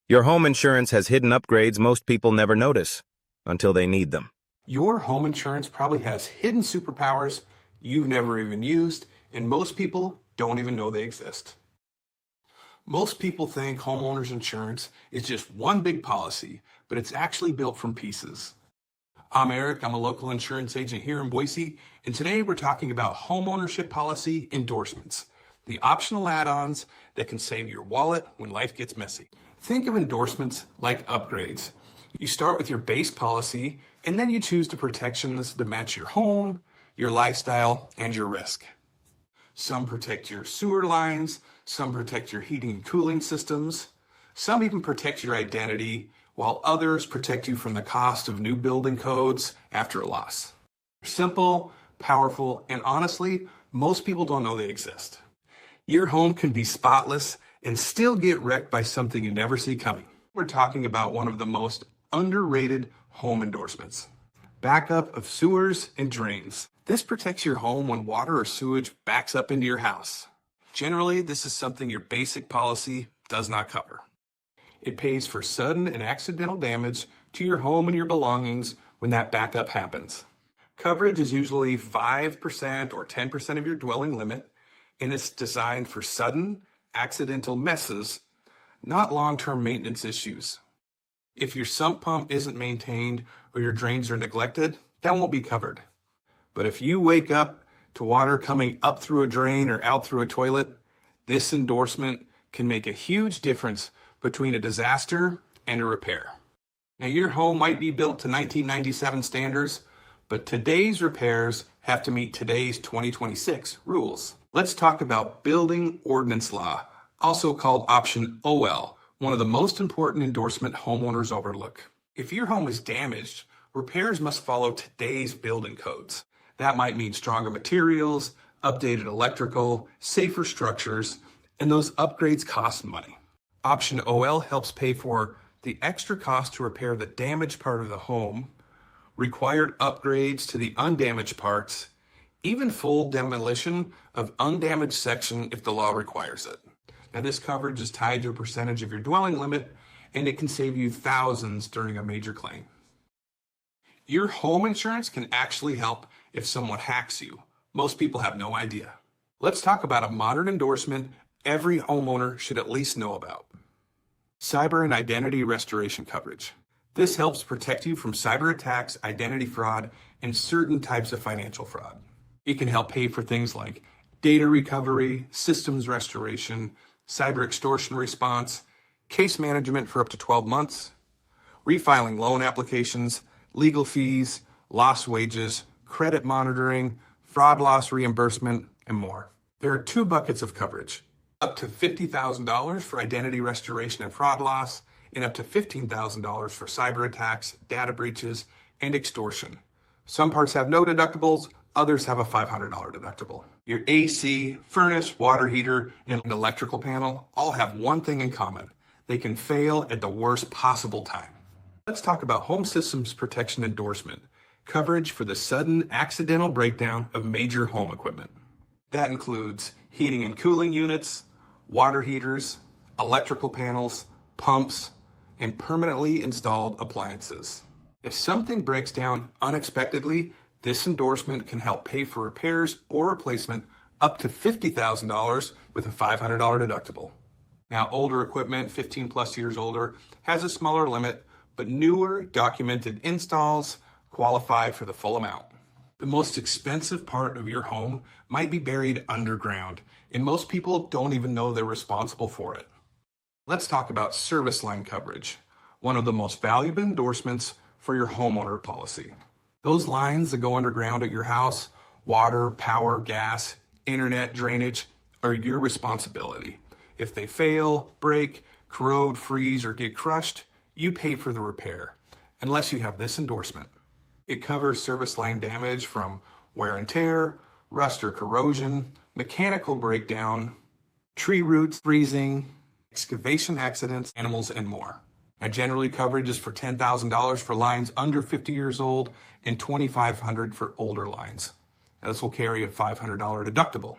Your home insurance has hidden upgrades most people never notice until they need them. Your home insurance probably has hidden superpowers you've never even used, and most people don't even know they exist. Most people think homeowners insurance is just one big policy, but it's actually built from pieces. I'm Eric, I'm a local insurance agent here in Boise, and today we're talking about homeownership policy endorsements, the optional add-ons that can save your wallet when life gets messy. Think of endorsements like upgrades. You start with your base policy, and then you choose the protections that match your home, your lifestyle, and your risk. Some protect your sewer lines, some protect your heating and cooling systems, some even protect your identity, while others protect you from the cost of new building codes after a loss. Simple, powerful, and honestly, most people don't know they exist. Your home can be spotless and still get wrecked by something you never see coming. We're talking about one of the most underrated home endorsements: backup of sewers and drains. This protects your home when water or sewage backs up into your house. Generally, this is something your basic policy does not cover. It pays for sudden and accidental damage to your home and your belongings when that backup happens. Coverage is usually 5% or 10% of your dwelling limit, and it's designed for sudden, accidental messes, not long-term maintenance issues. If your sump pump isn't maintained or your drains are neglected, that won't be covered. But if you wake up to water coming up through a drain or out through a toilet, this endorsement can make a huge difference between a disaster and a repair. Now, your home might be built to 1997 standards, but today's repairs have to meet today's 2026 rules. Let's talk about building ordinance law, also called option OL, one of the most important endorsement homeowners overlook. If your home is damaged, repairs must follow today's building codes. That might mean stronger materials, updated electrical, safer structures, and those upgrades cost money. Option OL helps pay for the extra cost to repair the damaged part of the home, required upgrades to the undamaged parts, even full demolition of undamaged section if the law requires it. Now, this coverage is tied to a percentage of your dwelling limit, and it can save you thousands during a major claim. Your home insurance can actually help if someone hacks you. Most people have no idea. Let's talk about a modern endorsement every homeowner should at least know about: cyber and identity restoration coverage. This helps protect you from cyber attacks, identity fraud, and certain types of financial fraud. It can help pay for things like data recovery, systems restoration, cyber extortion response, case management for up to 12 months, refiling loan applications, legal fees, lost wages, credit monitoring, fraud loss reimbursement, and more. There are two buckets of coverage: up to $50,000 for identity restoration and fraud loss, and up to $15,000 for cyber attacks, data breaches, and extortion. Some parts have no deductibles, others have a $500 deductible. Your AC, furnace, water heater, and electrical panel all have one thing in common: they can fail at the worst possible time. Let's talk about home systems protection endorsement, coverage for the sudden accidental breakdown of major home equipment. That includes heating and cooling units, water heaters, electrical panels, pumps, and permanently installed appliances. If something breaks down unexpectedly, this endorsement can help pay for repairs or replacement up to $50,000 with a $500 deductible. Now, older equipment, 15 plus years older, has a smaller limit, but newer documented installs qualify for the full amount. The most expensive part of your home might be buried underground, and most people don't even know they're responsible for it. Let's talk about service line coverage, one of the most valuable endorsements for your homeowner policy. Those lines that go underground at your house, water, power, gas, internet, drainage, are your responsibility. If they fail, break, corrode, freeze, or get crushed, you pay for the repair, unless you have this endorsement. It covers service line damage from wear and tear, rust or corrosion, mechanical breakdown, tree roots freezing, excavation accidents, animals, and more. Now, generally, coverage is for $10,000 for lines under 50 years old and $2,500 for older lines. Now, this will carry a $500 deductible.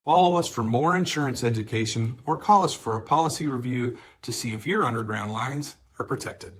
Follow us for more insurance education or call us for a policy review to see if your underground lines are protected.